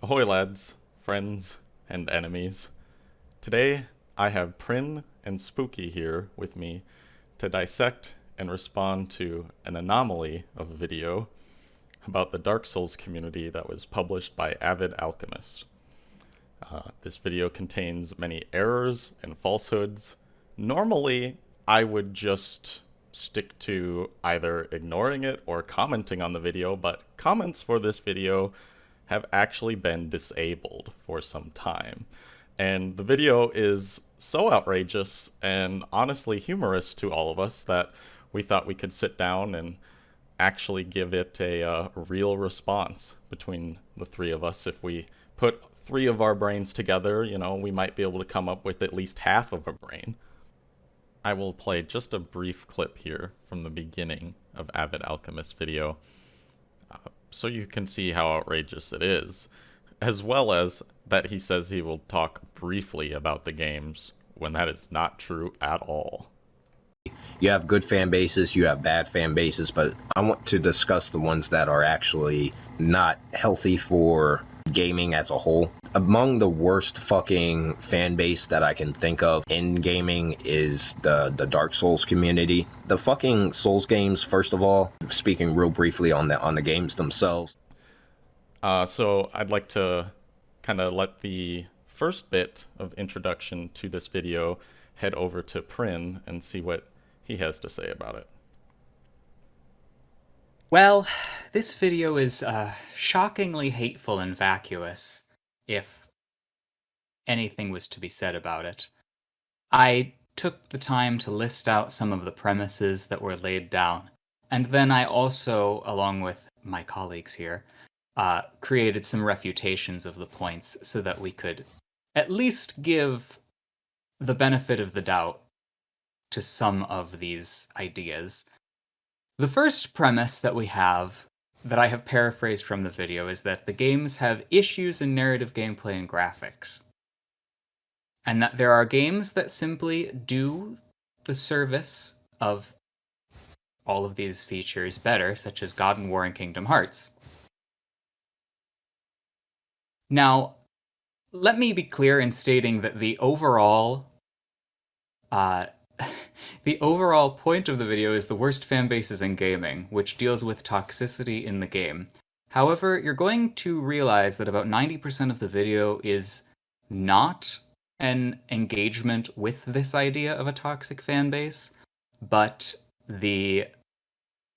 Ahoy lads, friends, and enemies. Today I have Prynne and Spooky here with me to dissect and respond to an anomaly of a video about the Dark Souls community that was published by AvidAlchemist. This video contains many errors and falsehoods. Normally, I would just stick to either ignoring it or commenting on the video, but comments for this video have actually been disabled for some time. And the video is so outrageous and honestly humorous to all of us that we thought we could sit down and actually give it a real response between the three of us. If we put three of our brains together, we might be able to come up with at least half of a brain. I will play just a brief clip here from the beginning of AvidAlchemist's video so you can see how outrageous it is, as well as that he says he will talk briefly about the games when that is not true at all. You have good fan bases, you have bad fan bases, but I want to discuss the ones that are actually not healthy for gaming as a whole. Among the worst fucking fan base that I can think of in gaming is the Dark Souls community. The fucking Souls games, first of all, speaking real briefly on the games themselves. So I'd like to kind of let the first bit of introduction to this video head over to Prynne and see what he has to say about it. Well, this video is shockingly hateful and vacuous, if anything was to be said about it. I took the time to list out some of the premises that were laid down, and then I also, along with my colleagues here, created some refutations of the points so that we could at least give the benefit of the doubt to some of these ideas. The first premise that we have, that I have paraphrased from the video, is that the games have issues in narrative gameplay and graphics. And that there are games that simply do the service of all of these features better, such as God of War and Kingdom Hearts. Now, let me be clear in stating that the overall point of the video is the worst fan bases in gaming, which deals with toxicity in the game. However, you're going to realize that about 90% of the video is not an engagement with this idea of a toxic fan base, but the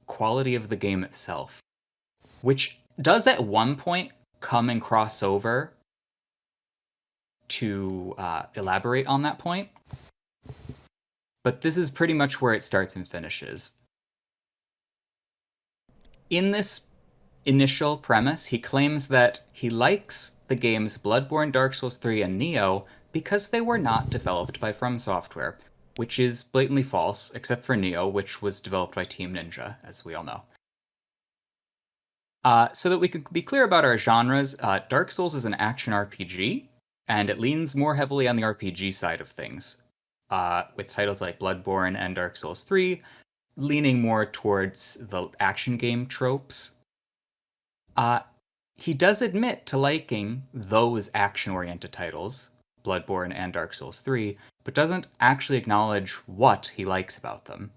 quality of the game itself, which does at one point come and cross over to elaborate on that point. But this is pretty much where it starts and finishes. In this initial premise, he claims that he likes the games Bloodborne, Dark Souls 3, and Nioh because they were not developed by From Software, which is blatantly false, except for Nioh, which was developed by Team Ninja, as we all know. So that we can be clear about our genres, Dark Souls is an action RPG, and it leans more heavily on the RPG side of things, with titles like Bloodborne and Dark Souls 3 leaning more towards the action game tropes. He does admit to liking those action-oriented titles, Bloodborne and Dark Souls 3, but doesn't actually acknowledge what he likes about them.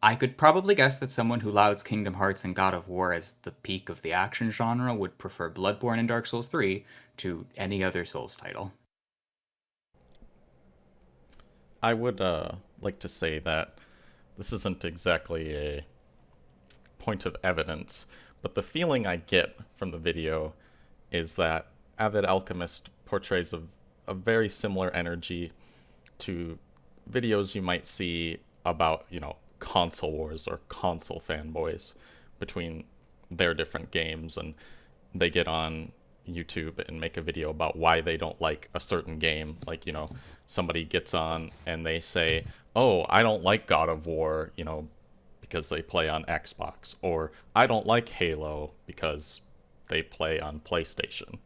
I could probably guess that someone who lauds Kingdom Hearts and God of War as the peak of the action genre would prefer Bloodborne and Dark Souls 3 to any other Souls title. I would like to say that this isn't exactly a point of evidence, but the feeling I get from the video is that AvidAlchemist portrays a very similar energy to videos you might see about, console wars or console fanboys between their different games, and they get on YouTube and make a video about why they don't like a certain game. Like, somebody gets on and they say, oh, I don't like God of War, because they play on Xbox, or I don't like Halo because they play on PlayStation.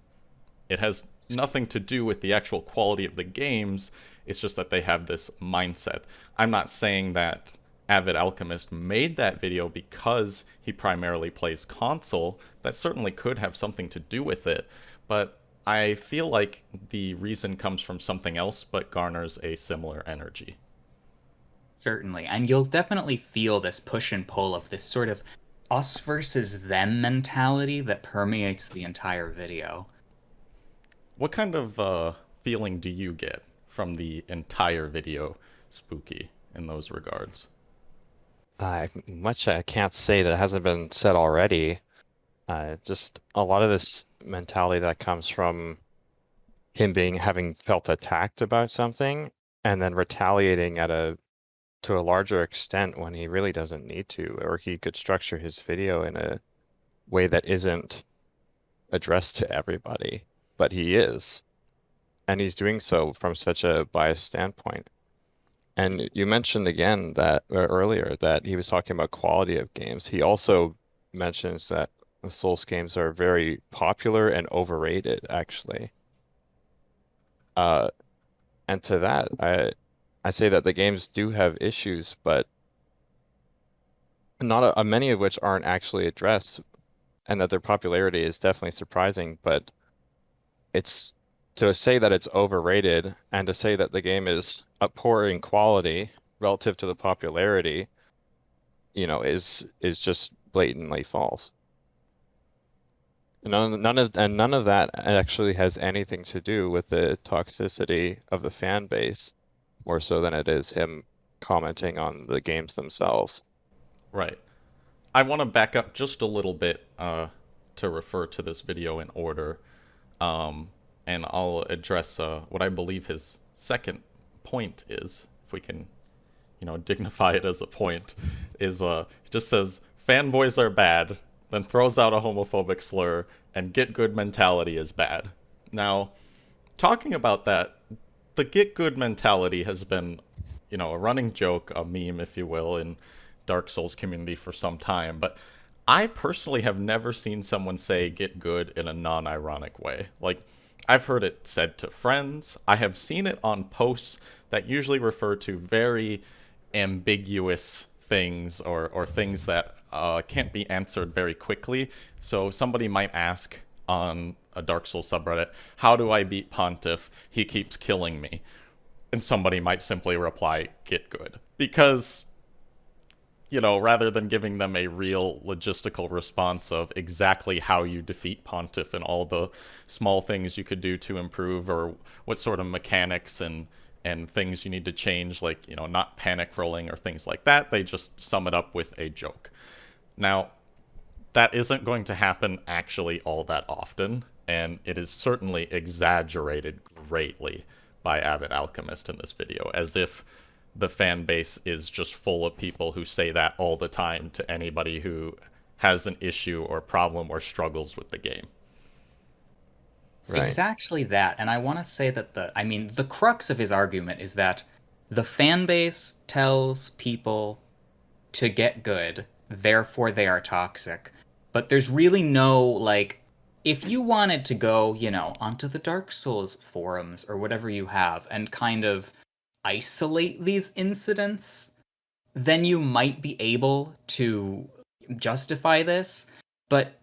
It has nothing to do with the actual quality of the games, it's just that they have this mindset. I'm not saying that AvidAlchemist made that video because he primarily plays console. That certainly could have something to do with it, but I feel like the reason comes from something else but garners a similar energy. Certainly. And you'll definitely feel this push and pull of this sort of us versus them mentality that permeates the entire video. What kind of feeling do you get from the entire video, Spooky, in those regards? Much I can't say that hasn't been said already. Just a lot of this mentality that comes from him having felt attacked about something and then retaliating to a larger extent when he really doesn't need to, or he could structure his video in a way that isn't addressed to everybody, but he is. And he's doing so from such a biased standpoint. And you mentioned again that earlier that he was talking about quality of games. He also mentions that the Souls games are very popular and overrated, actually. Uh, and to that, I say that the games do have issues, but not many of which aren't actually addressed, and that their popularity is definitely surprising. But it's to say that it's overrated and to say that the game is poor in quality relative to the popularity, is just blatantly false. None of that actually has anything to do with the toxicity of the fan base, more so than it is him commenting on the games themselves. Right. I want to back up just a little bit to refer to this video in order, um, and I'll address what I believe his second point is, if we can, dignify it as a point, is it just says fanboys are bad, then throws out a homophobic slur, and get good mentality is bad. Now, talking about that, the get good mentality has been, a running joke, a meme, if you will, in Dark Souls community for some time, but I personally have never seen someone say get good in a non-ironic way. Like, I've heard it said to friends. I have seen it on posts that usually refer to very ambiguous things or things that can't be answered very quickly. So somebody might ask on a Dark Souls subreddit, how do I beat Pontiff? He keeps killing me. And somebody might simply reply, get good. Because, rather than giving them a real logistical response of exactly how you defeat Pontiff and all the small things you could do to improve or what sort of mechanics and things you need to change, like, not panic rolling or things like that, they just sum it up with a joke. Now, that isn't going to happen actually all that often, and it is certainly exaggerated greatly by AvidAlchemist in this video, as if the fan base is just full of people who say that all the time to anybody who has an issue or problem or struggles with the game. Right. Exactly that. And I want to say that the crux of his argument is that the fan base tells people to get good, therefore they are toxic. But there's really no, like, if you wanted to go, onto the Dark Souls forums or whatever you have and kind of isolate these incidents, then you might be able to justify this. But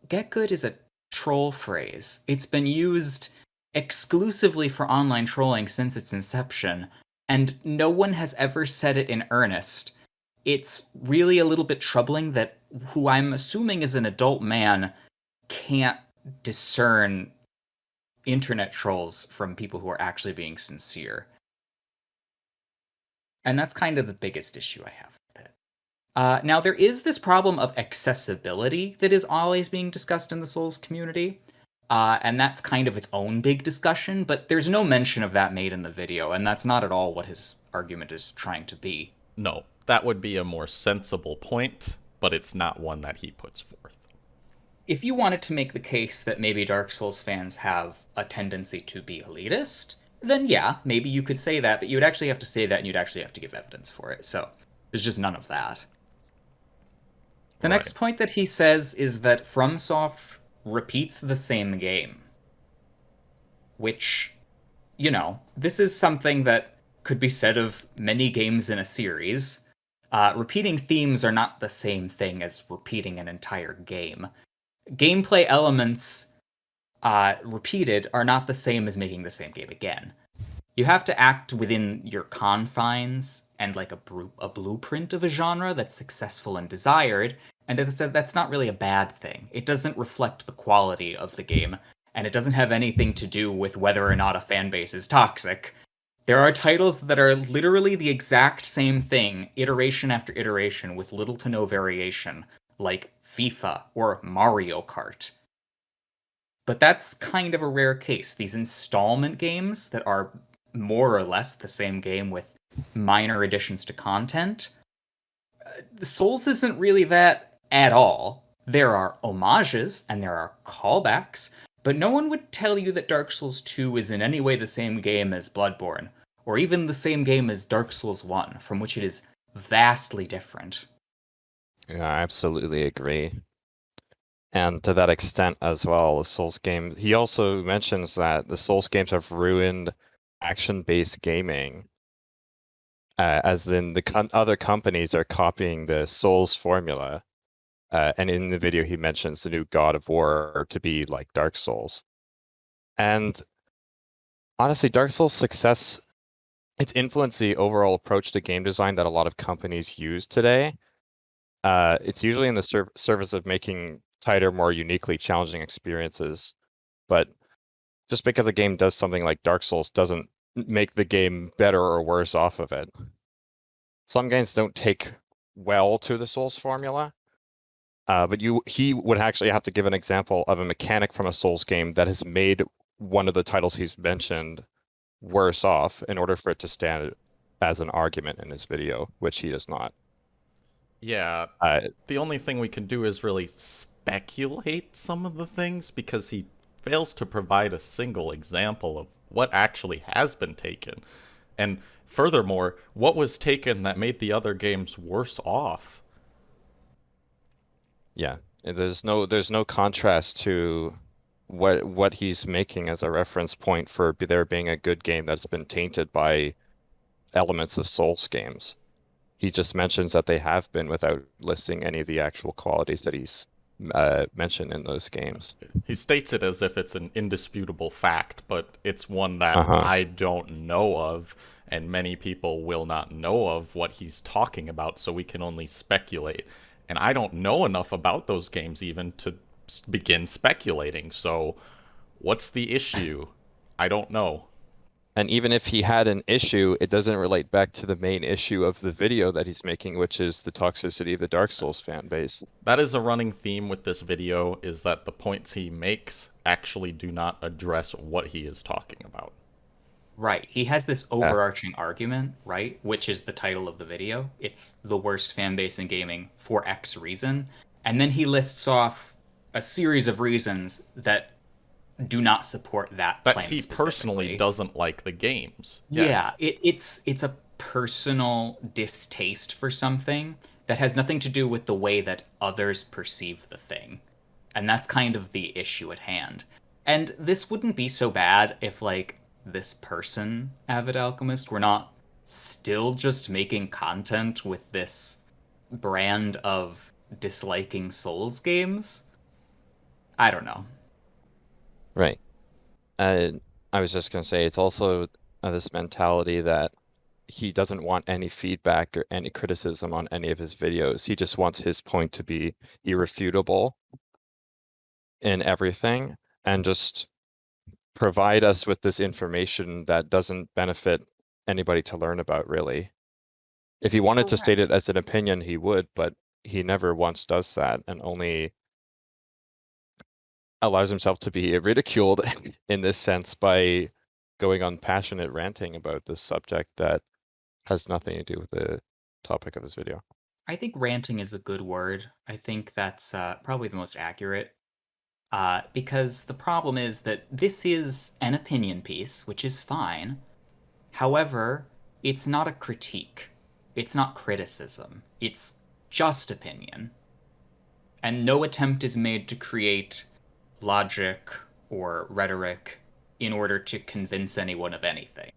get good is a troll phrase. It's been used exclusively for online trolling since its inception, and no one has ever said it in earnest. It's really a little bit troubling that who I'm assuming is an adult man can't discern internet trolls from people who are actually being sincere. And that's kind of the biggest issue I have with it. Now, there is this problem of accessibility that is always being discussed in the Souls community. And that's kind of its own big discussion, but there's no mention of that made in the video, and that's not at all what his argument is trying to be. No, that would be a more sensible point, but it's not one that he puts forth. If you wanted to make the case that maybe Dark Souls fans have a tendency to be elitist, then yeah, maybe you could say that, but you would actually have to say that and you'd actually have to give evidence for it. So there's just none of that. The next point that he says is that FromSoft repeats the same game. Which, this is something that could be said of many games in a series. Repeating themes are not the same thing as repeating an entire game. Gameplay elements repeated are not the same as making the same game again. You have to act within your confines and like a blueprint of a genre that's successful and desired, and that's not really a bad thing. It doesn't reflect the quality of the game, and it doesn't have anything to do with whether or not a fan base is toxic. There are titles that are literally the exact same thing, iteration after iteration, with little to no variation, like FIFA or Mario Kart. But that's kind of a rare case. These installment games that are more or less the same game with minor additions to content, Souls isn't really that at all. There are homages and there are callbacks, but no one would tell you that Dark Souls 2 is in any way the same game as Bloodborne, or even the same game as Dark Souls 1, from which it is vastly different. Yeah, I absolutely agree. And to that extent as well, the Souls game, he also mentions that the Souls games have ruined action-based gaming, as in the other companies are copying the Souls formula. And in the video, he mentions the new God of War to be like Dark Souls. And honestly, Dark Souls' success, it's influenced the overall approach to game design that a lot of companies use today. It's usually in the service of making tighter, more uniquely challenging experiences. But just because a game does something like Dark Souls doesn't make the game better or worse off of it. Some games don't take well to the Souls formula, but he would actually have to give an example of a mechanic from a Souls game that has made one of the titles he's mentioned worse off in order for it to stand as an argument in his video, which he does not. Yeah, Uh, the only thing we can do is really speculate some of the things because he fails to provide a single example of what actually has been taken. And furthermore, what was taken that made the other games worse off? Yeah, there's no contrast to what he's making as a reference point for there being a good game that's been tainted by elements of Souls games. He just mentions that they have been without listing any of the actual qualities that he's mentioned in those games. He states it as if it's an indisputable fact, but it's one that Uh-huh. I don't know of, and many people will not know of what he's talking about, so we can only speculate. And I don't know enough about those games even to begin speculating, so what's the issue? I don't know. And even if he had an issue, it doesn't relate back to the main issue of the video that he's making, which is the toxicity of the Dark Souls fan base. That is a running theme with this video, is that the points he makes actually do not address what he is talking about. Right. He has this overarching argument, right? Which is the title of the video. It's the worst fan base in gaming for X reason. And then he lists off a series of reasons that do not support that That claim he personally specifically. doesn't like the games. Yeah, Yes. it's a personal distaste for something that has nothing to do with the way that others perceive the thing. And that's kind of the issue at hand. And this wouldn't be so bad if, like, this person, AvidAlchemist, were not still just making content with this brand of disliking Souls games. I don't know. Right. Uh, I was just going to say, it's also this mentality that he doesn't want any feedback or any criticism on any of his videos. He just wants his point to be irrefutable in everything and just provide us with this information that doesn't benefit anybody to learn about, really. If he wanted to state it as an opinion, he would, but he never once does that and only allows himself to be ridiculed in this sense by going on passionate ranting about this subject that has nothing to do with the topic of this video. I think ranting is a good word. I think that's probably the most accurate. Because the problem is that this is an opinion piece, which is fine. However, it's not a critique. It's not criticism. It's just opinion. And no attempt is made to create logic or rhetoric in order to convince anyone of anything.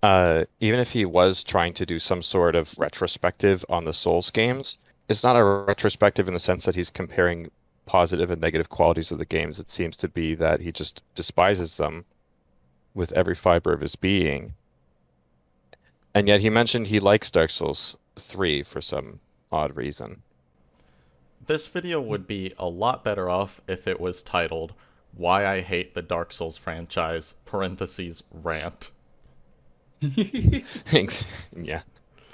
Even if he was trying to do some sort of retrospective on the Souls games, it's not a retrospective in the sense that he's comparing positive and negative qualities of the games. It seems to be that he just despises them with every fiber of his being. And yet he mentioned he likes Dark Souls 3 for some odd reason. This video would be a lot better off if it was titled Why I Hate the Dark Souls Franchise, parentheses, rant. Yeah.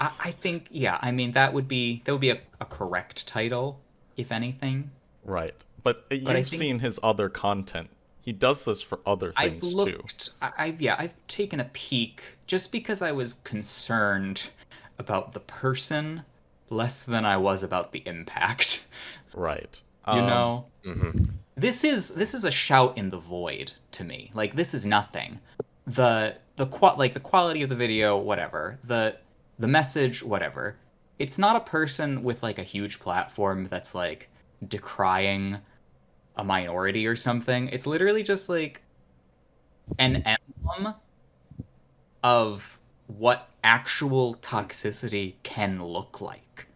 I think, yeah, I mean, that would be a correct title, if anything. Right. But I you've think seen his other content. He does this for other I've things too. looked, I've taken a peek just because I was concerned about the person less than I was about the impact. Right. You know? Mhm. This is a shout in the void to me. Like, this is nothing. The quality of the video, whatever. The message, whatever. It's not a person with like a huge platform that's like decrying a minority or something. It's literally just like an emblem of what actual toxicity can look like.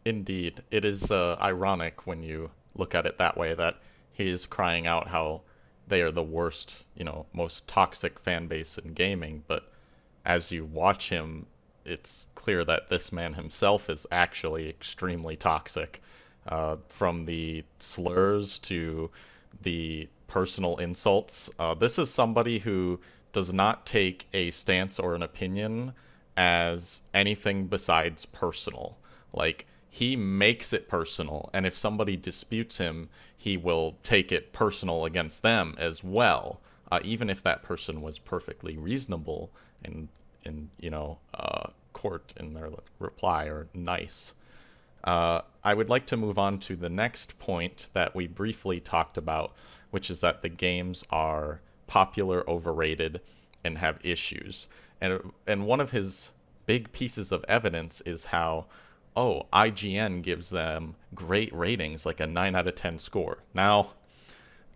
Indeed. It is ironic when you look at it that way that he is crying out how they are the worst, most toxic fan base in gaming, but as you watch him, it's clear that this man himself is actually extremely toxic. From the slurs to the personal insults. This is somebody who does not take a stance or an opinion as anything besides personal. Like, he makes it personal, and if somebody disputes him, he will take it personal against them as well, even if that person was perfectly reasonable and in court in their reply or nice. I would like to move on to the next point that we briefly talked about, which is that the games are popular, overrated, and have issues. And one of his big pieces of evidence is how, IGN gives them great ratings, like a 9 out of 10 score. Now,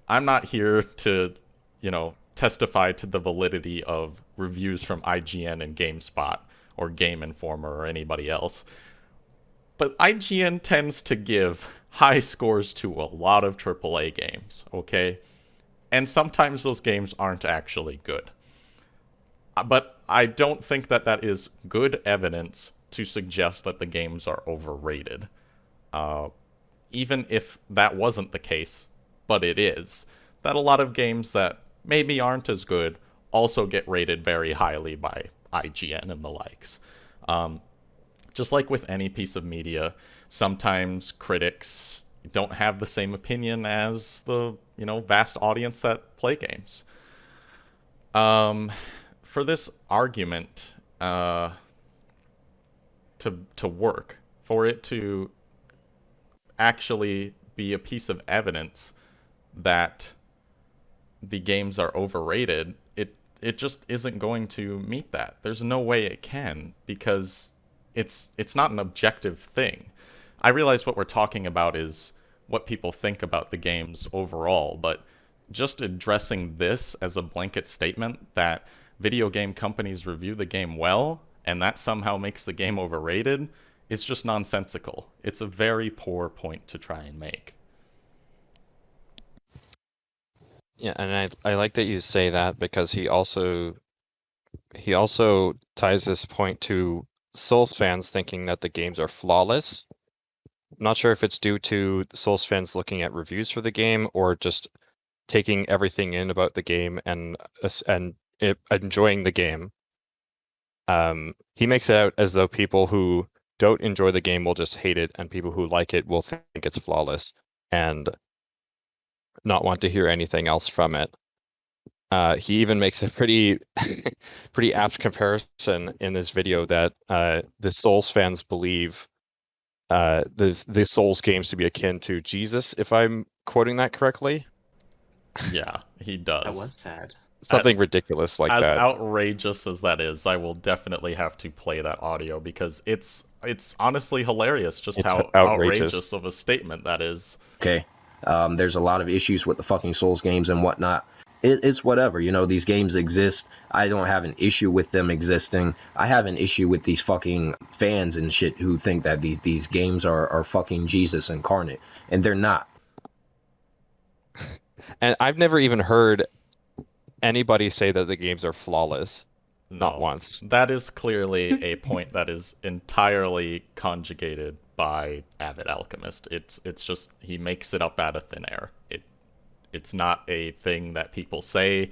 I'm not here to, testify to the validity of reviews from IGN and GameSpot or Game Informer or anybody else. But IGN tends to give high scores to a lot of AAA games, okay? And sometimes those games aren't actually good. But I don't think that that is good evidence to suggest that the games are overrated. Even if that wasn't the case, but it is, that a lot of games that maybe aren't as good also get rated very highly by IGN and the likes. Just like with any piece of media, sometimes critics don't have the same opinion as the vast audience that play games. For this argument to work, for it to actually be a piece of evidence that the games are overrated, it just isn't going to meet that. There's no way it can, because it's not an objective thing. I realize what we're talking about is what people think about the games overall, but just addressing this as a blanket statement that video game companies review the game well and that somehow makes the game overrated is just nonsensical. It's a very poor point to try and make. Yeah, and I like that you say that, because he also ties this point to Souls fans thinking that the games are flawless. I'm not sure if it's due to Souls fans looking at reviews for the game or just taking everything in about the game and enjoying the game. He makes it out as though people who don't enjoy the game will just hate it, and people who like it will think it's flawless and not want to hear anything else from it. He even makes a pretty apt comparison in this video that the Souls fans believe the Souls games to be akin to Jesus, if I'm quoting that correctly. Yeah, he does. That was sad. Something ridiculous like that. As that. outrageous as that is, I will definitely have to play that audio because it's honestly hilarious just how outrageous of a statement that is. Okay. There's a lot of issues with the fucking Souls games and whatnot. It's whatever, these games exist. I don't have an issue with them existing. I have an issue with these fucking fans and shit who think that these games are fucking Jesus incarnate, and they're not. And I've never even heard anybody say that the games are flawless. Not No, once. that is clearly a point that is entirely conjugated by AvidAlchemist. It's just he makes it up out of thin air. It's not a thing that people say,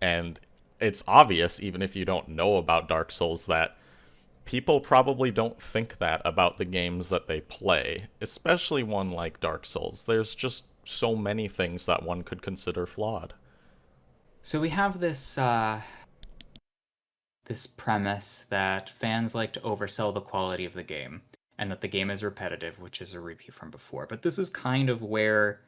and it's obvious even if you don't know about Dark Souls that people probably don't think that about the games that they play, especially one like Dark Souls. There's just so many things that one could consider flawed. So we have this premise that fans like to oversell the quality of the game and that the game is repetitive, which is a repeat from before. But this is kind of where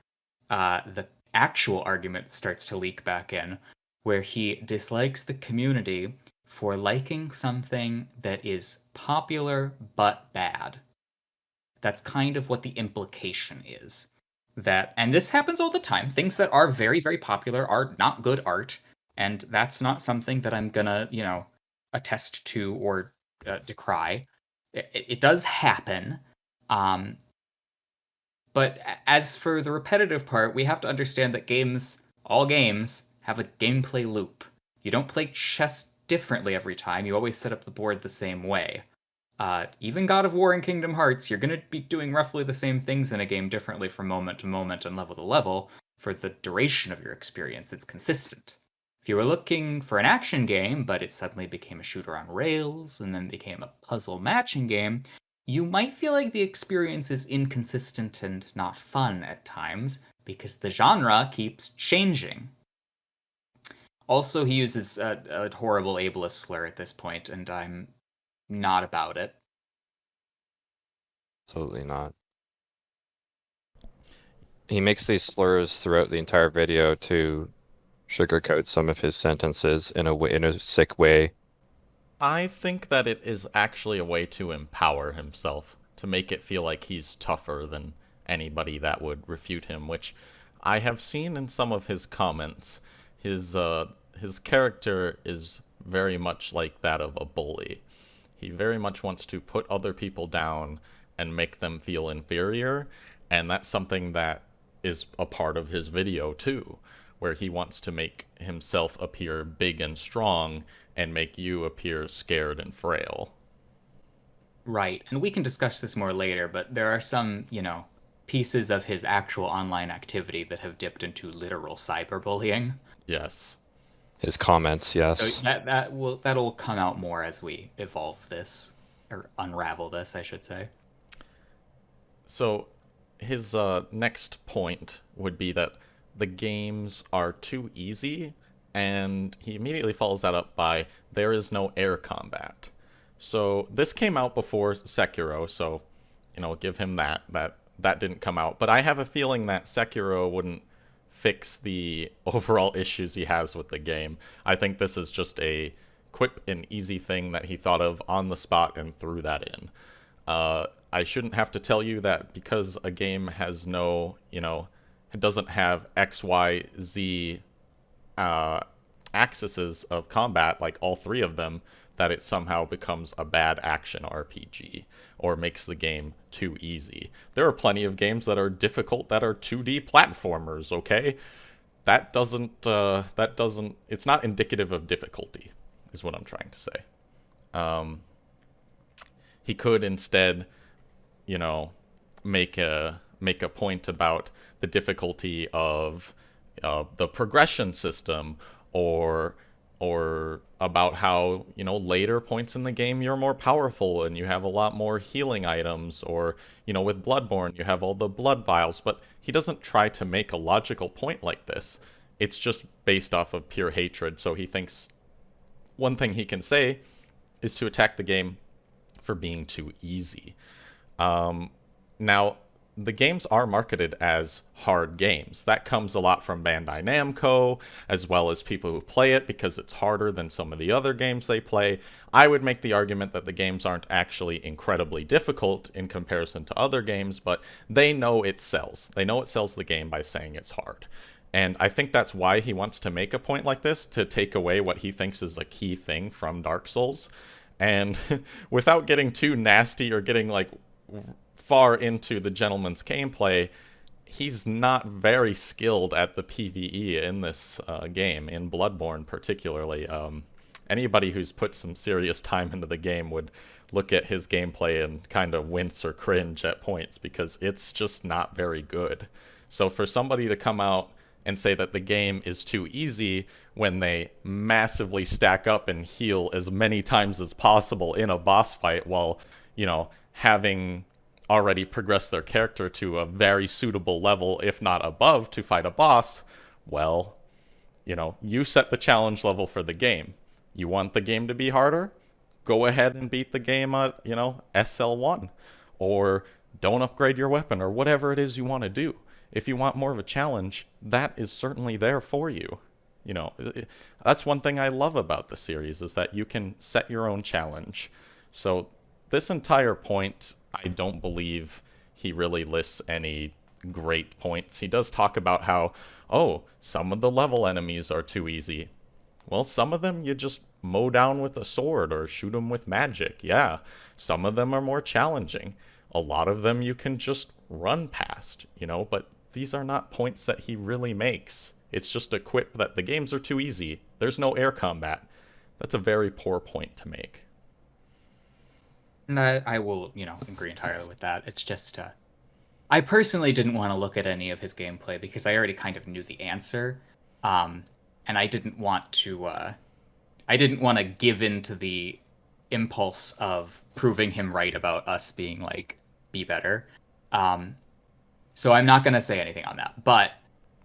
the actual argument starts to leak back in, where he dislikes the community for liking something that is popular but bad. That's kind of what the implication is. That, and this happens all the time. Things that are very, very popular are not good art, and that's not something that I'm gonna, attest to or decry. It does happen. Um, but as for the repetitive part, we have to understand that all games, have a gameplay loop. You don't play chess differently every time. You always set up the board the same way. Even God of War and Kingdom Hearts, you're going to be doing roughly the same things in a game differently from moment to moment and level to level. For the duration of your experience, it's consistent. If you were looking for an action game, but it suddenly became a shooter on rails and then became a puzzle matching game, you might feel like the experience is inconsistent and not fun at times because the genre keeps changing. Also, he uses a horrible ableist slur at this point, and I'm not about it. Absolutely not. He makes these slurs throughout the entire video to sugarcoat some of his sentences in a sick way. I think that it is actually a way to empower himself, to make it feel like he's tougher than anybody that would refute him, which I have seen in some of his comments. His character is very much like that of a bully. He very much wants to put other people down and make them feel inferior, and that's something that is a part of his video too, where he wants to make himself appear big and strong and make you appear scared and frail. Right. And we can discuss this more later, but there are some, pieces of his actual online activity that have dipped into literal cyberbullying. Yes. His comments, So yes. that'll come out more as we evolve this or unravel this, I should say. So his next point would be that the games are too easy, and he immediately follows that up by there is no air combat. So this came out before Sekiro, so give him that. That didn't come out, but I have a feeling that Sekiro wouldn't fix the overall issues he has with the game. I think this is just a quick and easy thing that he thought of on the spot and threw that in. I shouldn't have to tell you that because a game has no, it doesn't have X, Y, Z uh, axes of combat, like all three of them, that it somehow becomes a bad action RPG or makes the game too easy. There are plenty of games that are difficult that are 2D platformers, okay? It's not indicative of difficulty, is what I'm trying to say. Um, he could instead, you know, make a point about the difficulty of the progression system, or about how later points in the game you're more powerful and you have a lot more healing items, or with Bloodborne you have all the blood vials. But he doesn't try to make a logical point like this. It's just based off of pure hatred. So he thinks one thing he can say is to attack the game for being too easy. Now, the games are marketed as hard games. That comes a lot from Bandai Namco, as well as people who play it because it's harder than some of the other games they play. I would make the argument that the games aren't actually incredibly difficult in comparison to other games, but they know it sells. They know it sells the game by saying it's hard. And I think that's why he wants to make a point like this, to take away what he thinks is a key thing from Dark Souls. And without getting too nasty or getting like far into the gentleman's gameplay, he's not very skilled at the PvE in this game, in Bloodborne particularly. Anybody who's put some serious time into the game would look at his gameplay and kind of wince or cringe at points because it's just not very good. So for somebody to come out and say that the game is too easy when they massively stack up and heal as many times as possible in a boss fight while, having already progressed their character to a very suitable level, if not above, to fight a boss, well, you set the challenge level for the game. You want the game to be harder? Go ahead and beat the game at, SL1. Or don't upgrade your weapon, or whatever it is you want to do. If you want more of a challenge, that is certainly there for you. That's one thing I love about the series, is that you can set your own challenge. So this entire point, I don't believe he really lists any great points. He does talk about how, some of the level enemies are too easy. Well, some of them you just mow down with a sword or shoot them with magic. Yeah, some of them are more challenging. A lot of them you can just run past, but these are not points that he really makes. It's just a quip that the games are too easy. There's no air combat. That's a very poor point to make. And I will, agree entirely with that. It's just, I personally didn't want to look at any of his gameplay because I already kind of knew the answer, and I didn't want to give in to the impulse of proving him right about us being like, be better. So I'm not going to say anything on that, but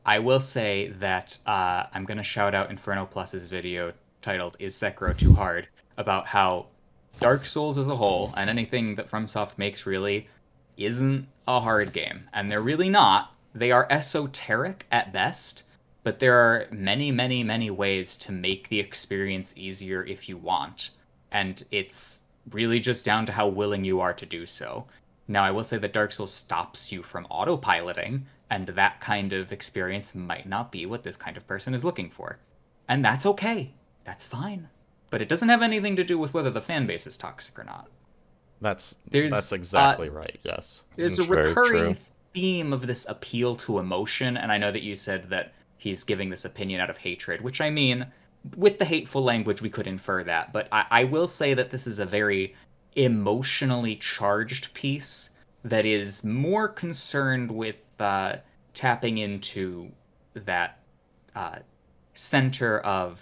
I will say that I'm going to shout out Inferno Plus's video titled "Is Sekiro Too Hard?" about how Dark Souls as a whole, and anything that FromSoft makes really, isn't a hard game. And they're really not. They are esoteric at best, but there are many, many, many ways to make the experience easier if you want. And it's really just down to how willing you are to do so. Now, I will say that Dark Souls stops you from autopiloting, and that kind of experience might not be what this kind of person is looking for. And that's okay. That's fine. But it doesn't have anything to do with whether the fan base is toxic or not. That's exactly right, yes. There's That's a recurring true. theme of this appeal to emotion, and I know that you said that he's giving this opinion out of hatred, which I mean, with the hateful language, we could infer that. But I will say that this is a very emotionally charged piece that is more concerned with tapping into that center of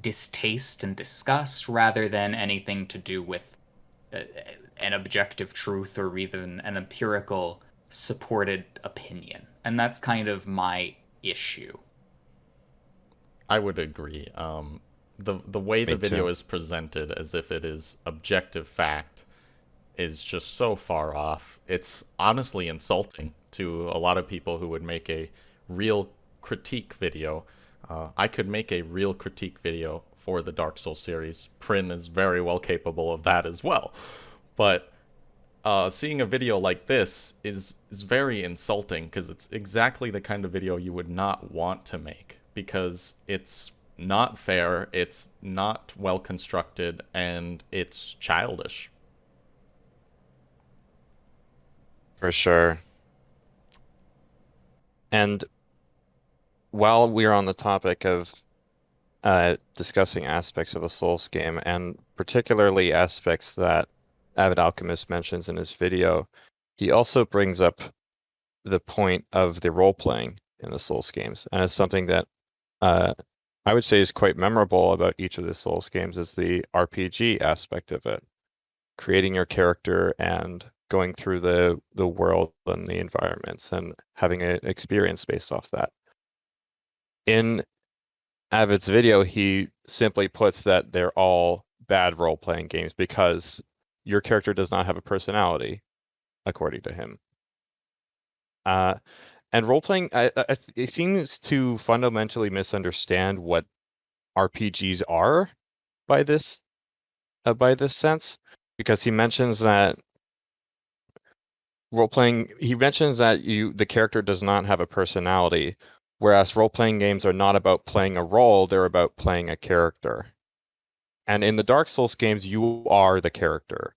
distaste and disgust rather than anything to do with an objective truth or even an empirical supported opinion. And that's kind of my issue. I would agree. The way the Me video too. is presented as if it is objective fact is just so far off. It's honestly insulting to a lot of people who would make a real critique video. I could make a real critique video for the Dark Souls series. Prynne is very well capable of that as well. But seeing a video like this is very insulting because it's exactly the kind of video you would not want to make because it's not fair, it's not well constructed, and it's childish. For sure. And while we're on the topic of discussing aspects of the Souls game, and particularly aspects that AvidAlchemist mentions in his video, he also brings up the point of the role-playing in the Souls games. And it's something that I would say is quite memorable about each of the Souls games is the RPG aspect of it. Creating your character and going through the world and the environments and having an experience based off that. In Avid's video, he simply puts that they're all bad role-playing games because your character does not have a personality, according to him. And role-playing, it seems to fundamentally misunderstand what RPGs are by this sense, because he mentions that the character does not have a personality, whereas role-playing games are not about playing a role, they're about playing a character. And in the Dark Souls games, you are the character,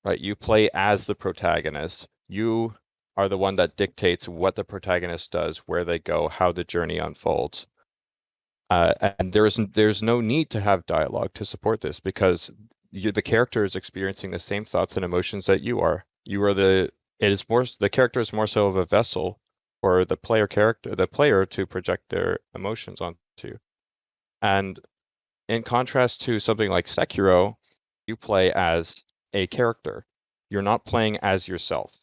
right? You play as the protagonist. You are the one that dictates what the protagonist does, where they go, how the journey unfolds. And there's no need to have dialogue to support this, because the character is experiencing the same thoughts and emotions that you are. The character is more so of a vessel for the player to project their emotions onto. And in contrast to something like Sekiro, you play as a character. You're not playing as yourself.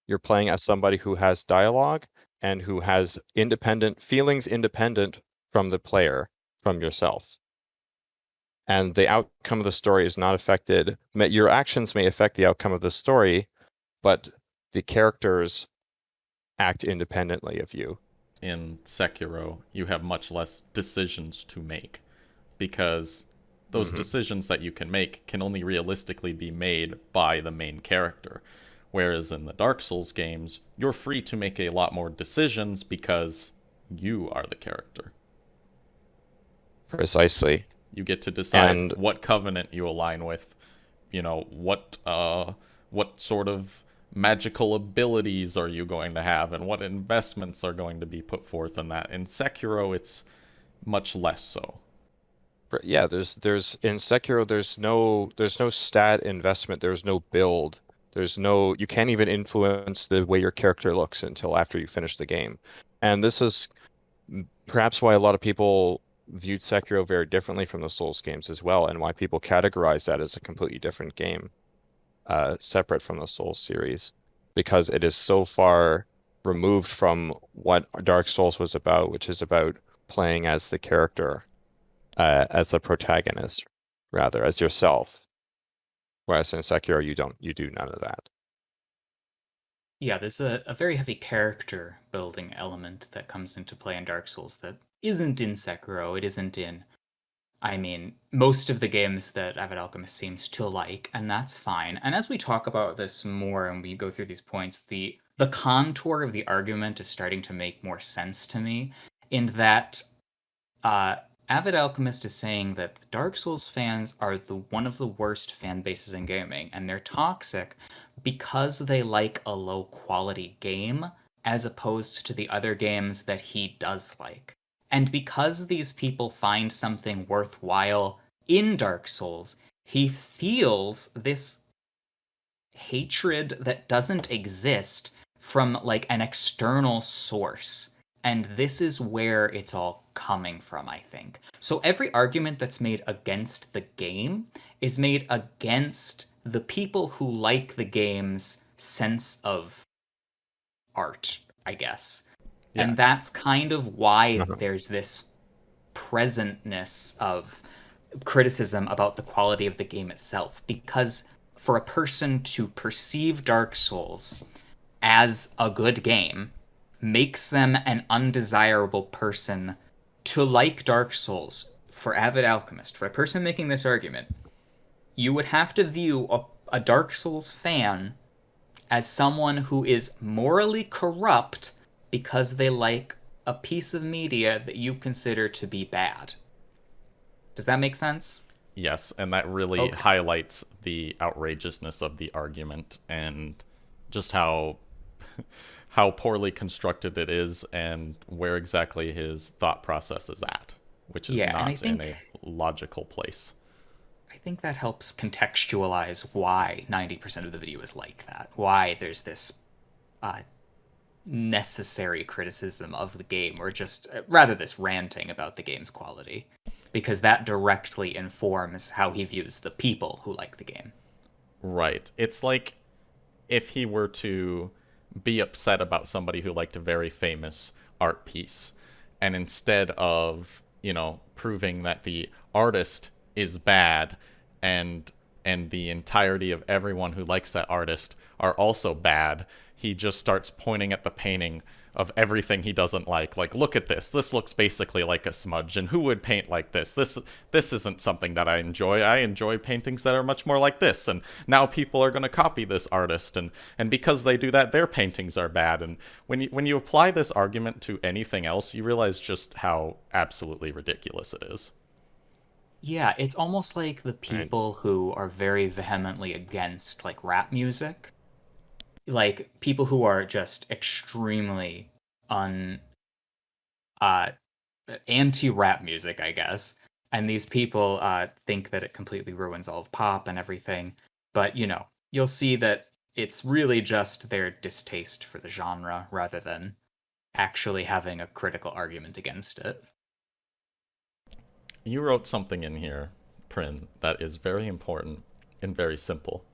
You're playing as somebody who has dialogue and who has feelings independent from the player, from yourself. And the outcome of the story is not affected. Your actions may affect the outcome of the story, but the characters act independently of you. In Sekiro, you have much less decisions to make, because those decisions that you can make can only realistically be made by the main character. Whereas in the Dark Souls games, you're free to make a lot more decisions because you are the character. Precisely. You get to decide And what covenant you align with, what sort of magical abilities are you going to have, and what investments are going to be put forth in that. In Sekiro, it's much less so. yeah, there's in Sekiro there's no stat investment, there's no build. You can't even influence the way your character looks until after you finish the game. And this is perhaps why a lot of people viewed Sekiro very differently from the Souls games as well, and why people categorize that as a completely different game, separate from the Souls series, because it is so far removed from what Dark Souls was about, which is about playing as the character, as a protagonist, rather, as yourself. Whereas in Sekiro, you do none of that. Yeah, there's a very heavy character building element that comes into play in Dark Souls that isn't in Sekiro. It isn't in, I mean, most of the games that AvidAlchemist seems to like, and that's fine. And as we talk about this more and we go through these points, the contour of the argument is starting to make more sense to me, in that uh, AvidAlchemist is saying that Dark Souls fans are one of the worst fan bases in gaming, and they're toxic because they like a low quality game as opposed to the other games that he does like. And because these people find something worthwhile in Dark Souls, he feels this hatred that doesn't exist from like an external source. And this is where it's all coming from, I think. So every argument that's made against the game is made against the people who like the game's sense of art, I guess. Yeah. And that's kind of why Uh-huh. there's this presentness of criticism about the quality of the game itself. Because for a person to perceive Dark Souls as a good game makes them an undesirable person to like Dark Souls. For AvidAlchemist, for a person making this argument, you would have to view a Dark Souls fan as someone who is morally corrupt because they like a piece of media that you consider to be bad. Does that make sense? Yes, and that really Okay. highlights the outrageousness of the argument and just how poorly constructed it is and where exactly his thought process is at, which is Yeah, and not in a logical place. I think that helps contextualize why 90% of the video is like that. Why there's this uh, necessary criticism of the game, or just rather this ranting about the game's quality, because that directly informs how he views the people who like the game. Right. It's like if he were to be upset about somebody who liked a very famous art piece, and instead of, proving that the artist is bad and the entirety of everyone who likes that artist are also bad, he just starts pointing at the painting of everything he doesn't like. Like, look at this. This looks basically like a smudge, and who would paint like this? This isn't something that I enjoy. I enjoy paintings that are much more like this, and now people are going to copy this artist, and because they do that, their paintings are bad. And when you apply this argument to anything else, you realize just how absolutely ridiculous it is. Yeah, it's almost like the Right. people who are very vehemently against like rap music. like people who are just extremely uh anti-rap music, I guess. And these people think that it completely ruins all of pop and everything. But, you'll see that it's really just their distaste for the genre rather than actually having a critical argument against it. You wrote something in here, Prynne, that is very important and very simple.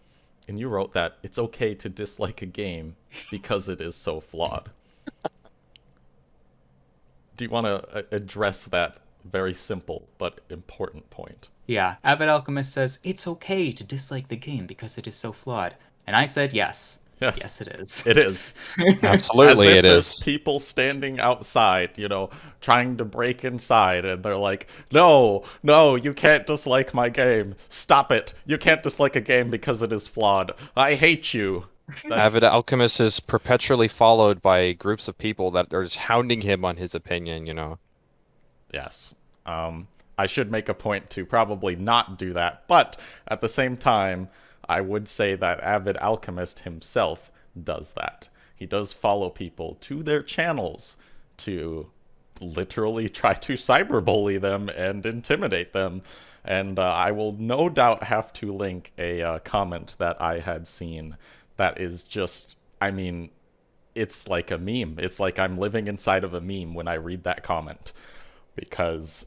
And you wrote that it's okay to dislike a game because it is so flawed. Do you want to address that very simple but important point? Yeah, AvidAlchemist says it's okay to dislike the game because it is so flawed. And I said yes. Yes, Yes, it is. it is. Absolutely, As if it there's is. people standing outside, trying to break inside, and they're like, no, no, you can't dislike my game. Stop it. You can't dislike a game because it is flawed. I hate you. That's, AvidAlchemist is perpetually followed by groups of people that are just hounding him on his opinion. yes. I should make a point to probably not do that, but at the same time, I would say that AvidAlchemist himself does that. He does follow people to their channels to literally try to cyberbully them and intimidate them. And I will no doubt have to link a comment that I had seen that is just, I mean, it's like a meme. It's like I'm living inside of a meme when I read that comment. Because,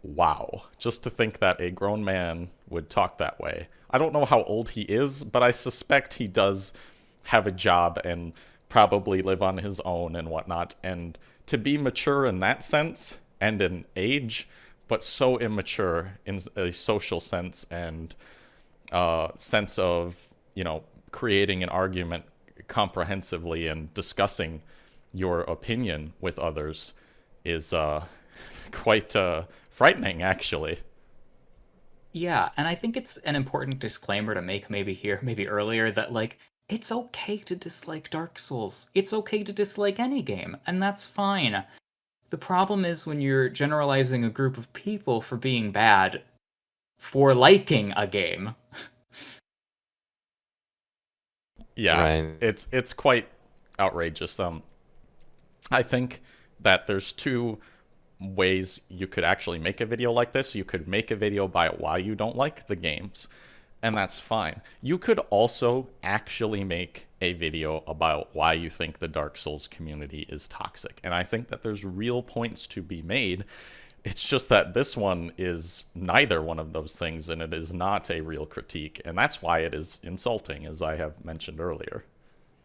wow, just to think that a grown man would talk that way. I don't know how old he is, but I suspect he does have a job and probably live on his own and whatnot. And to be mature in that sense and in age, but so immature in a social sense and sense of, creating an argument comprehensively and discussing your opinion with others is quite frightening, actually. Yeah, and I think it's an important disclaimer to make maybe here, maybe earlier, that like it's okay to dislike Dark Souls. It's okay to dislike any game, and that's fine. The problem is when you're generalizing a group of people for being bad for liking a game. Yeah, Right. it's quite outrageous. I think that there's two ways you could actually make a video like this. You could make a video about why you don't like the games, and that's fine. You could also actually make a video about why you think the Dark Souls community is toxic. And I think that there's real points to be made. It's just that this one is neither one of those things, and it is not a real critique. And that's why it is insulting, as I have mentioned earlier.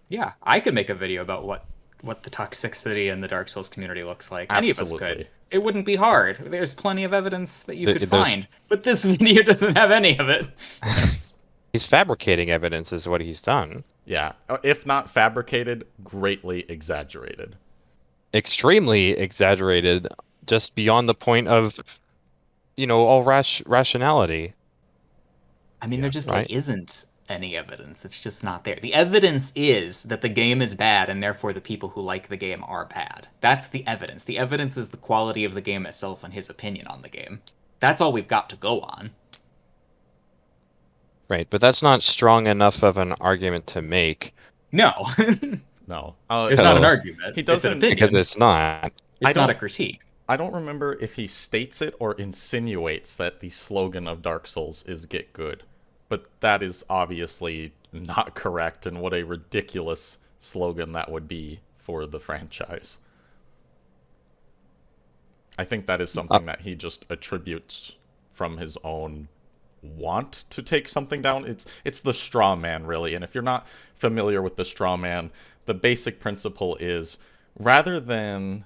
Yeah, I could make a video about what the toxicity in the Dark Souls community looks like. Any of us could. Absolutely. It wouldn't be hard. There's plenty of evidence that you could There's- find, but this video doesn't have any of it. Yes. He's fabricating evidence is what he's done. Yeah. If not fabricated, greatly exaggerated. Extremely exaggerated, just beyond the point of, all rationality. I mean, there just right. isn't any evidence. It's just not there. The evidence is that the game is bad, and therefore the people who like the game are bad. That's the evidence. The evidence is the quality of the game itself and his opinion on the game. That's all we've got to go on. Right, but that's not strong enough of an argument to make. No. No. It's not an No. argument. He It's an doesn't- opinion. Because it's not. It's not a critique. I don't remember if he states it or insinuates that the slogan of Dark Souls is "Get Good," but that is obviously not correct, and what a ridiculous slogan that would be for the franchise. I think that is something that he just attributes from his own want to take something down. It's the straw man, really. And if you're not familiar with the straw man, the basic principle is rather than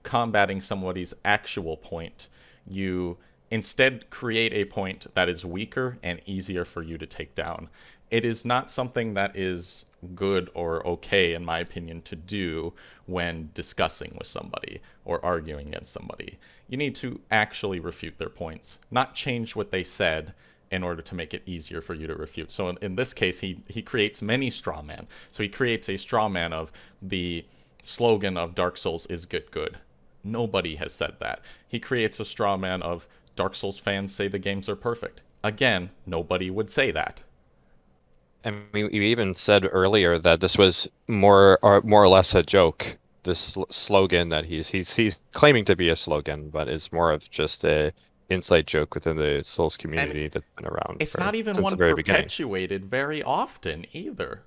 combating somebody's actual point, you instead create a point that is weaker and easier for you to take down. It is not something that is good or okay, in my opinion, to do when discussing with somebody or arguing against somebody. You need to actually refute their points, not change what they said in order to make it easier for you to refute. So in this case, he creates many straw men. So he creates a straw man of the slogan of Dark Souls is "Get Good." Nobody has said that. He creates a straw man of Dark Souls fans say the games are perfect. Again, nobody would say that. I mean, you even said earlier that this was more or less a joke. This slogan that he's claiming to be a slogan, but is more of just a inside joke within the Souls And community that's been around it's not even since the one very beginning. perpetuated very often either.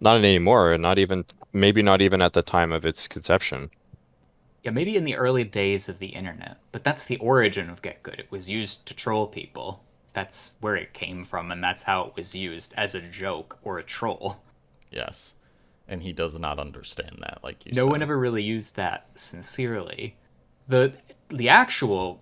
Not anymore, not even maybe not even at the time of its conception. Yeah, maybe in the early days of the internet, but that's the origin of Get Good. It was used to troll people. That's where it came from, and that's how it was used as a joke or a troll. Yes. And he does not understand that, like you No one said. ever really used that sincerely. The the actual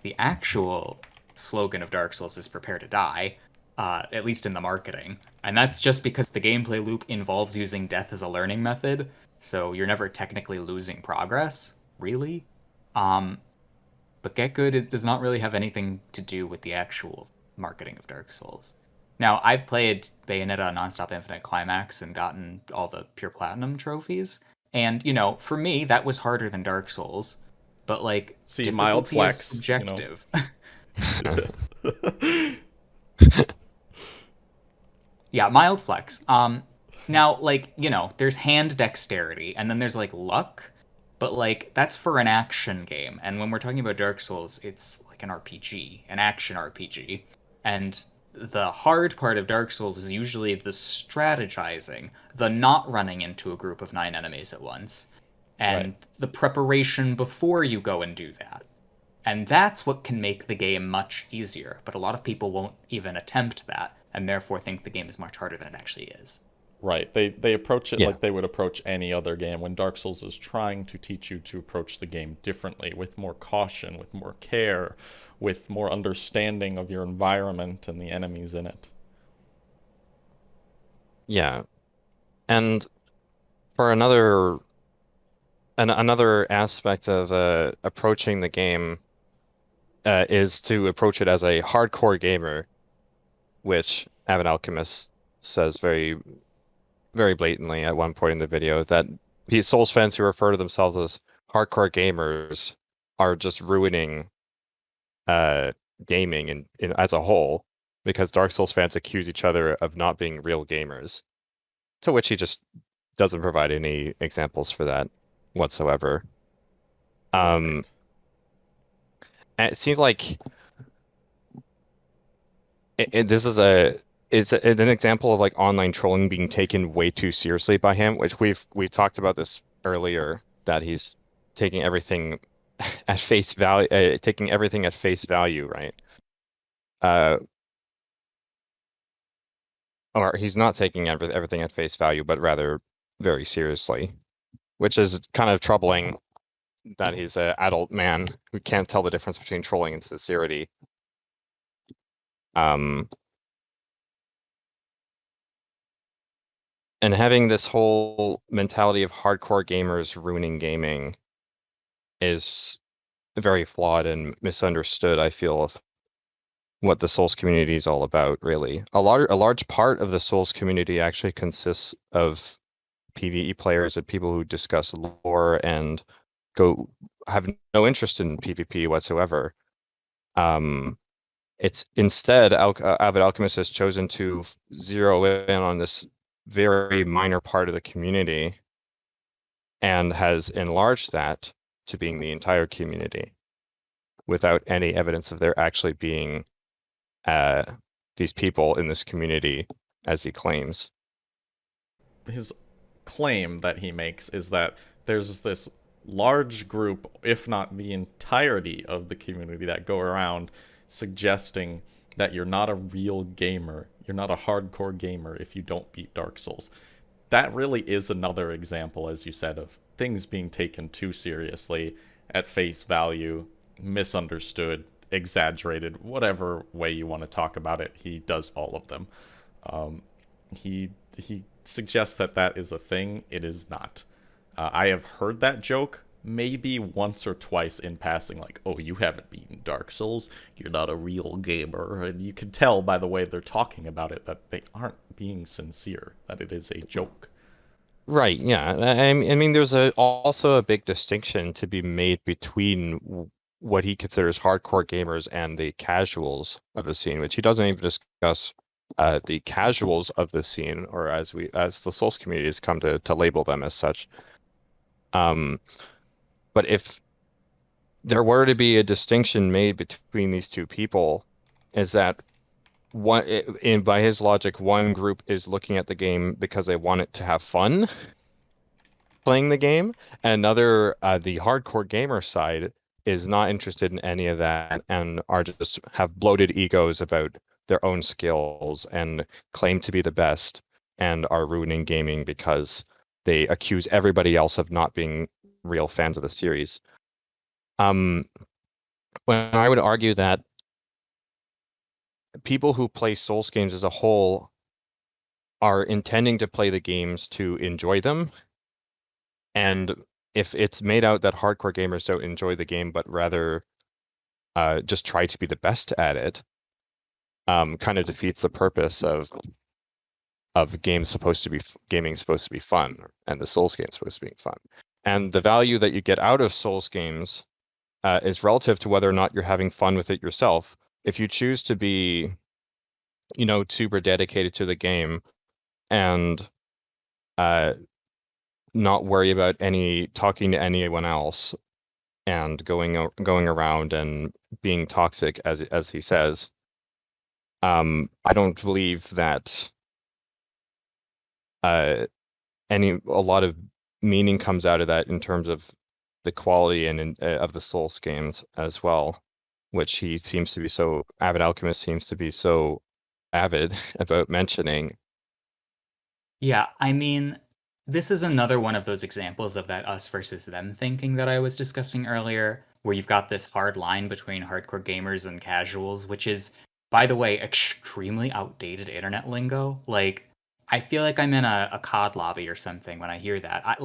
the actual slogan of Dark Souls is "Prepare to Die," at least in the marketing, and that's just because the gameplay loop involves using death as a learning method, so you're never technically losing progress, really. Um, but Get Good, it does not really have anything to do with the actual marketing of Dark Souls. Now, I've played Bayonetta Nonstop Infinite Climax and gotten all the Pure Platinum trophies. And, for me, that was harder than Dark Souls. But, like, See, mild difficulty is flex, you know. subjective. Yeah, mild flex. Now, like, there's hand dexterity, and then there's, like, luck. But, like, that's for an action game. And when we're talking about Dark Souls, it's like an RPG, an action RPG. And the hard part of Dark Souls is usually the strategizing, the not running into a group of 9 enemies at once, Right. and the preparation before you go and do that. And that's what can make the game much easier. But a lot of people won't even attempt that, and therefore think the game is much harder than it actually is. Right. They approach it Yeah. like they would approach any other game when Dark Souls is trying to teach you to approach the game differently, with more caution, with more care, with more understanding of your environment and the enemies in it. Yeah. And for another aspect of approaching the game is to approach it as a hardcore gamer, which AvidAlchemist says very, very blatantly at one point in the video that Souls fans who refer to themselves as hardcore gamers are just ruining uh, gaming as a whole, because Dark Souls fans accuse each other of not being real gamers, to which he just doesn't provide any examples for that whatsoever. Right. And it seems like this is an example of like online trolling being taken way too seriously by him, which we've talked about this earlier, that he's taking everything at face value, taking everything at face value, right? Uh, or he's not taking everything at face value, but rather very seriously, which is kind of troubling that he's an adult man who can't tell the difference between trolling and sincerity. Um, and having this whole mentality of hardcore gamers ruining gaming is very flawed and misunderstood, I feel, of what the Souls community is all about, really. A large part of the Souls community actually consists of PvE players and people who discuss lore and have no interest in PvP whatsoever. It's instead Avid Alchemist has chosen to zero in on this very minor part of the community and has enlarged that to being the entire community without any evidence of there actually being these people in this community as he claims. His claim that he makes is that there's this large group, if not the entirety of the community, that go around suggesting that you're not a real gamer, you're not a hardcore gamer if you don't beat Dark Souls. That really is another example, as you said, of things being taken too seriously, at face value, misunderstood, exaggerated, whatever way you want to talk about it. He does all of them. He suggests that that is a thing. It is not. I have heard that joke maybe once or twice in passing, like, "Oh, you haven't beaten Dark Souls. You're not a real gamer." And you can tell by the way they're talking about it that they aren't being sincere. That it is a joke. Right, yeah. I mean, there's also a big distinction to be made between what he considers hardcore gamers and the casuals of the scene, which he doesn't even discuss the casuals of the scene, or as the Souls community has come to label them as such. But if there were to be a distinction made between these two people, is that by his logic, one group is looking at the game because they want it to have fun playing the game, and another, the hardcore gamer side, is not interested in any of that and are just have bloated egos about their own skills and claim to be the best and are ruining gaming because they accuse everybody else of not being real fans of the series. When I would argue that people who play Souls games as a whole are intending to play the games to enjoy them, and if it's made out that hardcore gamers don't enjoy the game but rather just try to be the best at it, kind of defeats the purpose of gaming supposed to be fun, and the Souls game supposed to be fun. And the value that you get out of Souls games is relative to whether or not you're having fun with it yourself. If you choose to be, super dedicated to the game and not worry about talking to anyone else and going around and being toxic, as he says, I don't believe that a lot of meaning comes out of that in terms of the quality and of the Souls games as well, which AvidAlchemist seems to be so avid about mentioning. Yeah, I mean, this is another one of those examples of that us versus them thinking that I was discussing earlier, where you've got this hard line between hardcore gamers and casuals, which is, by the way, extremely outdated internet lingo. Like, I feel like I'm in a COD lobby or something when I hear that.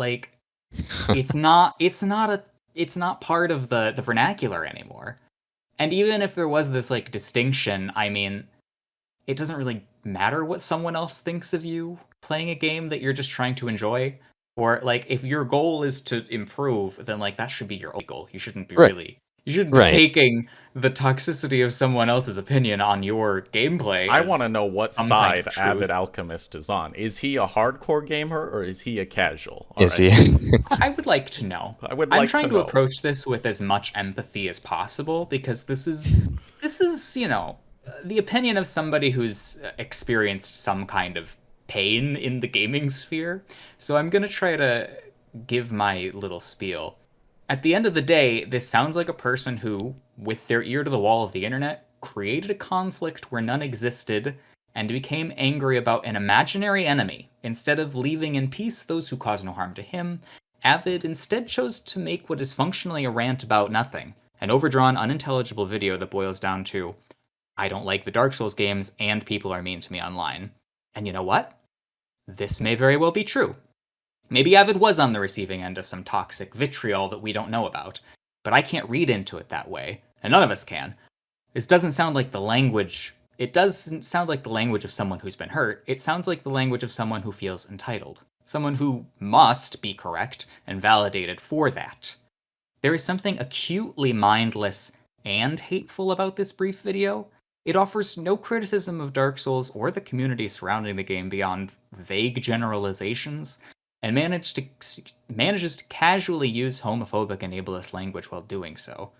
It's not part of the vernacular anymore. And even if there was this like distinction, I mean, it doesn't really matter what someone else thinks of you playing a game that you're just trying to enjoy. Or like if your goal is to improve, then like that should be your only goal. Right, You shouldn't be right. taking the toxicity of someone else's opinion on your gameplay I want to as know what some kind side of truth. Avid Alchemist is on. Is he a hardcore gamer or is he a casual? All Is right. he? I would like to know. I would I'm like to trying to know. approach this with as much empathy as possible because this is, the opinion of somebody who's experienced some kind of pain in the gaming sphere. So I'm going to try to give my little spiel. At the end of the day, this sounds like a person who, with their ear to the wall of the internet, created a conflict where none existed and became angry about an imaginary enemy. Instead of leaving in peace those who cause no harm to him, Avid instead chose to make what is functionally a rant about nothing, an overdrawn, unintelligible video that boils down to, I don't like the Dark Souls games and people are mean to me online. And you know what? This may very well be true. Maybe Avid was on the receiving end of some toxic vitriol that we don't know about, but I can't read into it that way, and none of us can. This doesn't sound like the language. It doesn't sound like the language of someone who's been hurt. It sounds like the language of someone who feels entitled. Someone who must be correct and validated for that. There is something acutely mindless and hateful about this brief video. It offers no criticism of Dark Souls or the community surrounding the game beyond vague generalizations, and manages to casually use homophobic and ableist language while doing so.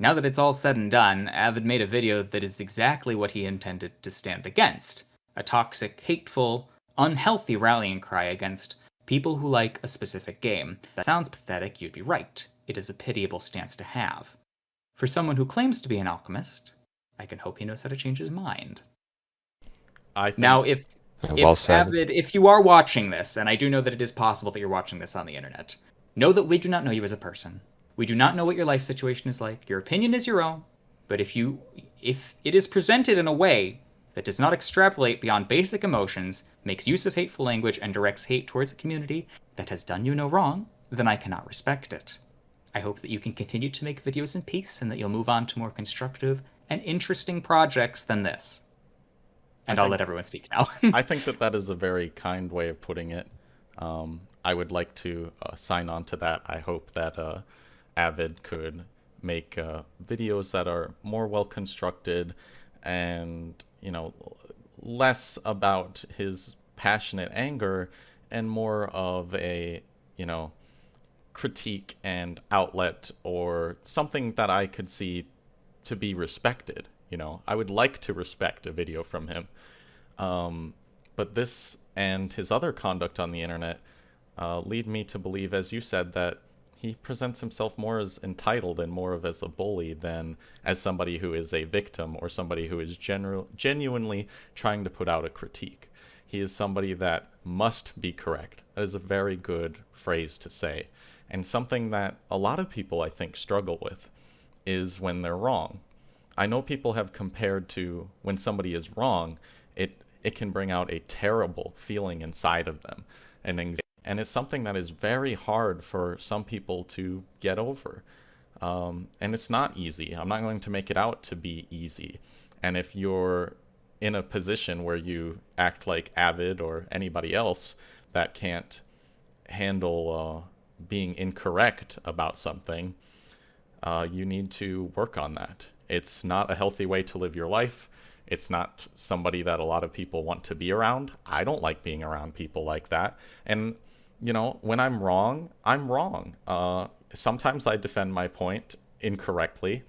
Now that it's all said and done, Avid made a video that is exactly what he intended to stand against. A toxic, hateful, unhealthy rallying cry against people who like a specific game. That sounds pathetic, you'd be right. It is a pitiable stance to have. For someone who claims to be an alchemist, I can hope he knows how to change his mind. I think Now, Well said. Avid, if you are watching this, and I do know that it is possible that you're watching this on the internet, know that we do not know you as a person. We do not know what your life situation is like. Your opinion is your own, but if it is presented in a way that does not extrapolate beyond basic emotions, makes use of hateful language, and directs hate towards a community that has done you no wrong, then I cannot respect it. I hope that you can continue to make videos in peace and that you'll move on to more constructive and interesting projects than this. And I'll let everyone speak now. I think that is a very kind way of putting it. I would like to sign on to that. I hope that Avid could make videos that are more well constructed and less about his passionate anger and more of a, you know, critique and outlet, or something that I could see to be respected. You know, I would like to respect a video from him. But this and his other conduct on the internet lead me to believe, as you said, that he presents himself more as entitled and more of as a bully than as somebody who is a victim or somebody who is genuinely trying to put out a critique. He is somebody that must be correct. That is a very good phrase to say, and something that a lot of people, I think, struggle with is when they're wrong. I know people have compared to when somebody is wrong, it can bring out a terrible feeling inside of them, and anxiety. And it's something that is very hard for some people to get over. And it's not easy. I'm not going to make it out to be easy. And if you're in a position where you act like Avid or anybody else that can't handle being incorrect about something, you need to work on that. It's not a healthy way to live your life. It's not somebody that a lot of people want to be around. I don't like being around people like that. And, you know, when I'm wrong, I'm wrong. Sometimes I defend my point incorrectly,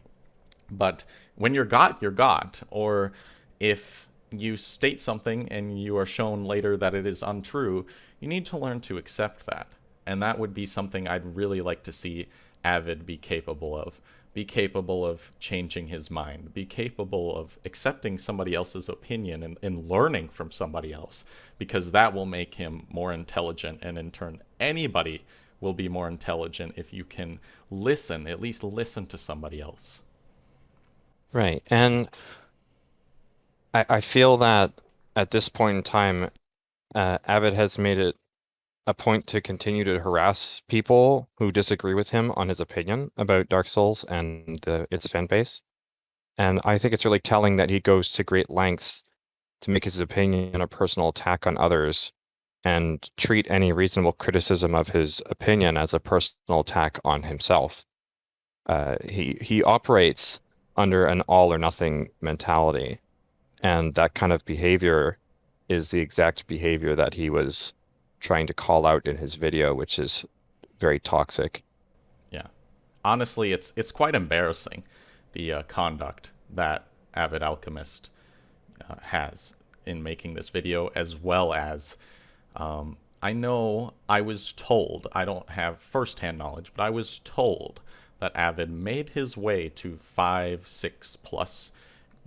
but when you're got, you're got. Or if you state something and you are shown later that it is untrue, you need to learn to accept that. And that would be something I'd really like to see Avid be capable of. Be capable of changing his mind. Be capable of accepting somebody else's opinion and learning from somebody else, because that will make him more intelligent, and in turn, anybody will be more intelligent if you can listen, at least listen to somebody else. Right. And I feel that at this point in time, Avid has made it a point to continue to harass people who disagree with him on his opinion about Dark Souls and its fan base. And I think it's really telling that he goes to great lengths to make his opinion a personal attack on others and treat any reasonable criticism of his opinion as a personal attack on himself. He operates under an all or nothing mentality, and that kind of behavior is the exact behavior that he was trying to call out in his video, which is very toxic. Yeah. Honestly, it's quite embarrassing, the conduct that AvidAlchemist has in making this video, as well as I know I was told, I don't have firsthand knowledge, but I was told that Avid made his way to 5, 6 plus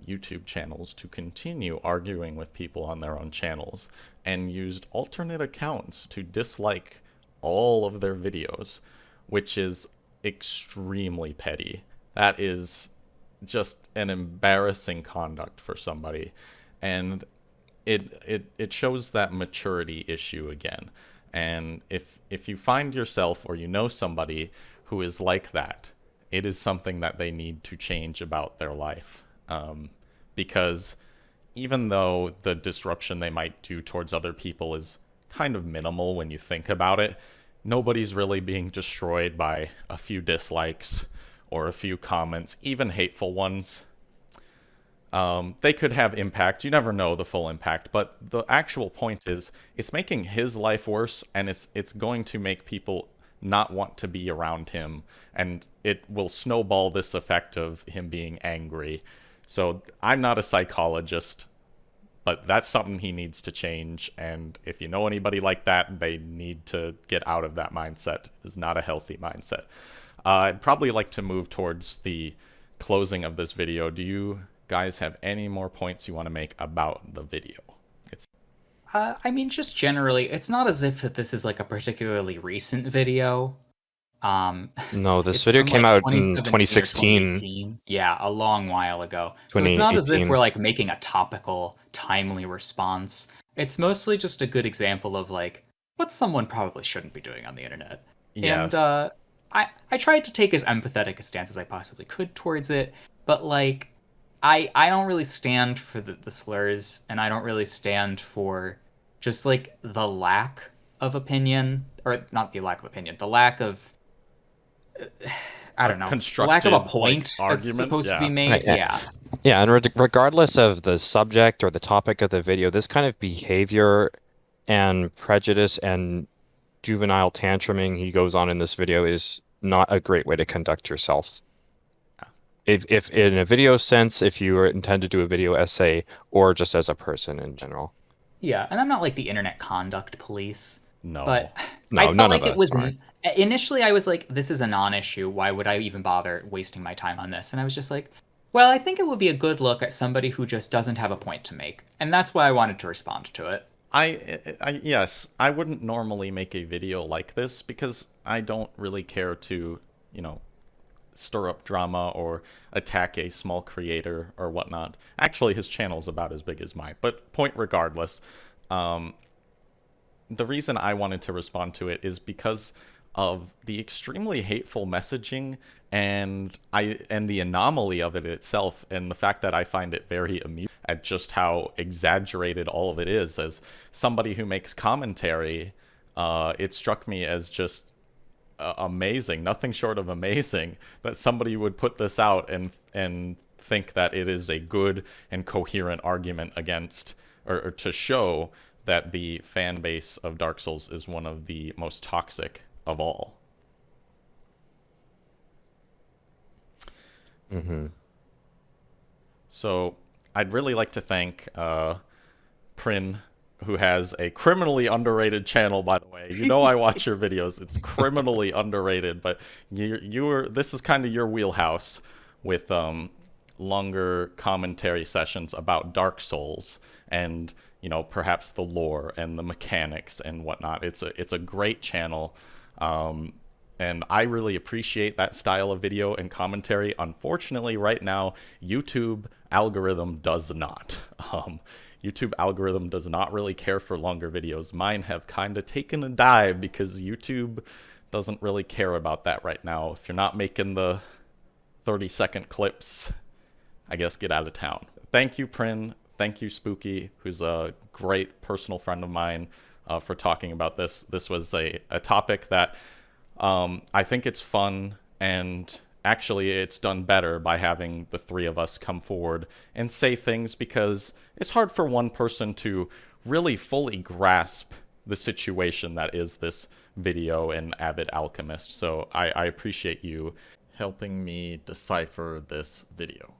YouTube channels to continue arguing with people on their own channels, and used alternate accounts to dislike all of their videos, which is extremely petty. That is just an embarrassing conduct for somebody, and it shows that maturity issue again. And if you find yourself, or you know somebody who is like that, it is something that they need to change about their life. Because even though the disruption they might do towards other people is kind of minimal when you think about it, nobody's really being destroyed by a few dislikes or a few comments, even hateful ones. They could have impact. You never know the full impact, but the actual point is it's making his life worse, and it's going to make people not want to be around him, and it will snowball this effect of him being angry. So I'm not a psychologist, but that's something he needs to change, and if you know anybody like that, they need to get out of that mindset. It's not a healthy mindset. I'd probably like to move towards the closing of this video. Do you guys have any more points you want to make about the video? I mean, just generally, it's not as if that this is like a particularly recent video. No, this It's video from came like out in 2017 or 2016, 2018. Yeah, a long while ago. So it's not as if 2018. we're like making a topical, timely response. It's mostly just a good example of like what someone probably shouldn't be doing on the internet. Yeah. And I tried to take as empathetic a stance as I possibly could towards it, but like I don't really stand for the slurs, and I don't really stand for just like the lack of opinion, or not the lack of opinion, the lack of I don't know, the lack of a Constructive, like, point that's argument. supposed to be Yeah. made. Right, Yeah. Yeah, and regardless of the subject or the topic of the video, this kind of behavior and prejudice and juvenile tantruming he goes on in this video is not a great way to conduct yourself. If in a video sense, if you intend to do a video essay, or just as a person in general. Yeah, and I'm not like the internet conduct police, No. but I No, felt none of like it us was are. initially I was like, this is a non-issue. Why would I even bother wasting my time on this? And I was just like, well, I think it would be a good look at somebody who just doesn't have a point to make, and that's why I wanted to respond to it. Yes, I wouldn't normally make a video like this because I don't really care to, stir up drama or attack a small creator or whatnot. Actually, his channel's about as big as mine, but point regardless. Um, the reason I wanted to respond to it is because of the extremely hateful messaging and the anomaly of it itself, and the fact that I find it very amusing at just how exaggerated all of it is. As somebody who makes commentary, it struck me as just amazing, nothing short of amazing, that somebody would put this out and think that it is a good and coherent argument against, or to show that the fan base of Dark Souls is one of the most toxic of all. Mm-hmm. So I'd really like to thank Prynne, who has a criminally underrated channel, by the way. You know I watch your videos. It's criminally underrated, but this is kind of your wheelhouse with longer commentary sessions about Dark Souls and, perhaps the lore and the mechanics and whatnot. It's a great channel. And I really appreciate that style of video and commentary. Unfortunately, right now, YouTube algorithm does not. YouTube algorithm does not really care for longer videos. Mine have kind of taken a dive because YouTube doesn't really care about that right now. If you're not making the 30-second clips, I guess get out of town. Thank you, Prynne. Thank you, Spooky, who's a great personal friend of mine, for talking about this. This was a topic that I think it's fun, and actually it's done better by having the three of us come forward and say things, because it's hard for one person to really fully grasp the situation that is this video and AvidAlchemist. So I appreciate you helping me decipher this video.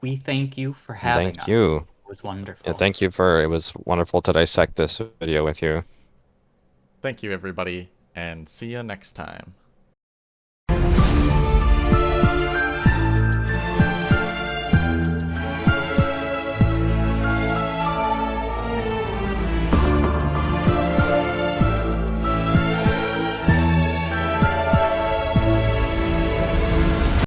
We thank you for having Thank us. It you. was wonderful. Yeah, thank you it was wonderful to dissect this video with you. Thank you, everybody, and see you next time.